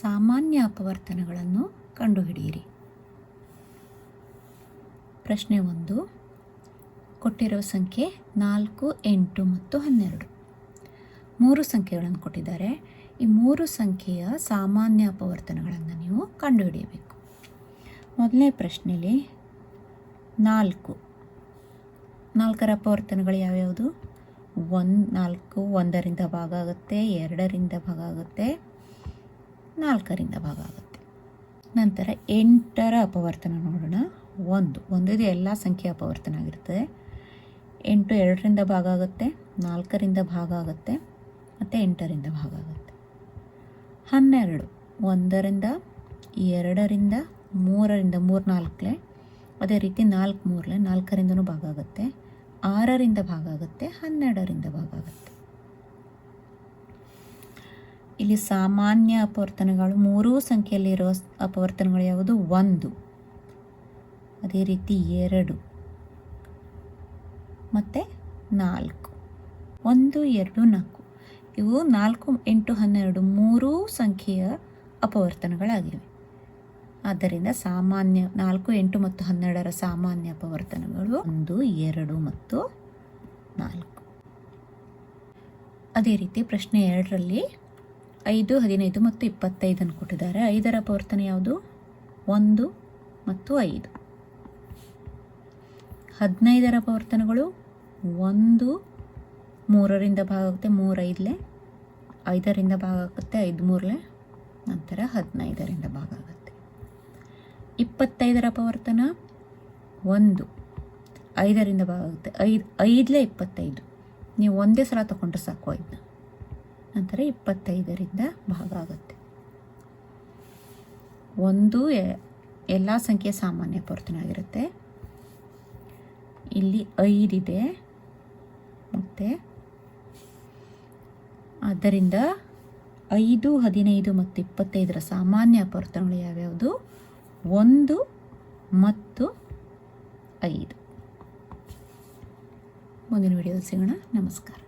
ಸಾಮಾನ್ಯ ಅಪವರ್ತನಗಳನ್ನು ಕಂಡುಹಿಡಿಯಿರಿ. ಪ್ರಶ್ನೆ 1. ಕೊಟ್ಟಿರುವ ಸಂಖ್ಯೆ 4, 8 ಮತ್ತು 12. 3 ಸಂಖ್ಯೆಗಳನ್ನು ಕೊಟ್ಟಿದ್ದಾರೆ. ಈ 3 ಸಂಖ್ಯೆಯ ಸಾಮಾನ್ಯ ಅಪವರ್ತನಗಳನ್ನು ನೀವು ಕಂಡುಹಿಡಿಯಬೇಕು. ಮೊದಲನೇ ಪ್ರಶ್ನೆಯಲ್ಲಿ 4. 4ರ ಅಪವರ್ತನಗಳು ಯಾವ್ಯಾವುದು? 4 1ರಿಂದ ಭಾಗ ಆಗುತ್ತೆ, 2ರಿಂದ ಭಾಗ ಆಗುತ್ತೆ, 4ರಿಂದ ಭಾಗ ಆಗುತ್ತೆ. ನಂತರ 8ರ ಅಪವರ್ತನ ನೋಡೋಣ. 1 ಇದು ಎಲ್ಲ ಸಂಖ್ಯೆ ಅಪವರ್ತನ ಆಗಿರ್ತದೆ. 8 2ರಿಂದ ಭಾಗ ಆಗುತ್ತೆ, 4ರಿಂದ ಭಾಗ ಆಗುತ್ತೆ ಮತ್ತು 8ರಿಂದ ಭಾಗ ಆಗುತ್ತೆ. 12 1ರಿಂದ 2ರಿಂದ 3ರಿಂದ 3 4 ಅದೇ ರೀತಿ 4 3 4ರಿಂದನೂ ಭಾಗ ಆಗುತ್ತೆ, 6ರಿಂದ ಭಾಗ ಆಗುತ್ತೆ, 12ರಿಂದ ಭಾಗ ಆಗುತ್ತೆ. ಇಲ್ಲಿ ಸಾಮಾನ್ಯ ಅಪವರ್ತನಗಳು 3 ಸಂಖ್ಯೆಯಲ್ಲಿರುವ ಅಪವರ್ತನಗಳು ಯಾವುದು? 1, ಅದೇ ರೀತಿ 2 ಮತ್ತು 4. 1 2 4 ಇವು 4 8 12 3 ಸಂಖ್ಯೆಯ ಅಪವರ್ತನಗಳಾಗಿವೆ. ಆದ್ದರಿಂದ ಸಾಮಾನ್ಯ 4 8 ಮತ್ತು 12ರ ಸಾಮಾನ್ಯ ಅಪವರ್ತನಗಳು 1 2 ಮತ್ತು 4. ಅದೇ ರೀತಿ ಪ್ರಶ್ನೆ 2ರಲ್ಲಿ 5 15 ಮತ್ತು 25 ಕೊಟ್ಟಿದ್ದಾರೆ. 5ರ ಅಪವರ್ತನ ಯಾವುದು? 1 ಮತ್ತು 5. 15ರ ಅಪವರ್ತನಗಳು 1 3ರಿಂದ ಭಾಗ ಆಗುತ್ತೆ, 3 5 5ರಿಂದ ಭಾಗ ಆಗುತ್ತೆ, 5 3 ನಂತರ 15ರಿಂದ ಭಾಗ ಆಗುತ್ತೆ. 25ರ ಅಪವರ್ತನ 1 5ರಿಂದ ಭಾಗ ಆಗುತ್ತೆ, 5 5 25 ನೀವು ಒಂದೇ ಸಲ ತಗೊಂಡ್ರೆ ಸಾಕು 5. ನಂತರ 25ರಿಂದ ಭಾಗ ಆಗುತ್ತೆ. 1 ಎಲ್ಲ ಸಂಖ್ಯೆ ಸಾಮಾನ್ಯ ಅಪವರ್ತನ ಆಗಿರುತ್ತೆ. ಇಲ್ಲಿ 5 ಇದೆ ಮತ್ತು ಆದ್ದರಿಂದ 5 15 ಮತ್ತು 25ರ ಸಾಮಾನ್ಯ ಅಪವರ್ತನಗಳು ಯಾವ್ಯಾವುದು? 1 ಮತ್ತು 5. ಮುಂದಿನ ವಿಡಿಯೋದಲ್ಲಿ ಸಿಗೋಣ. ನಮಸ್ಕಾರ.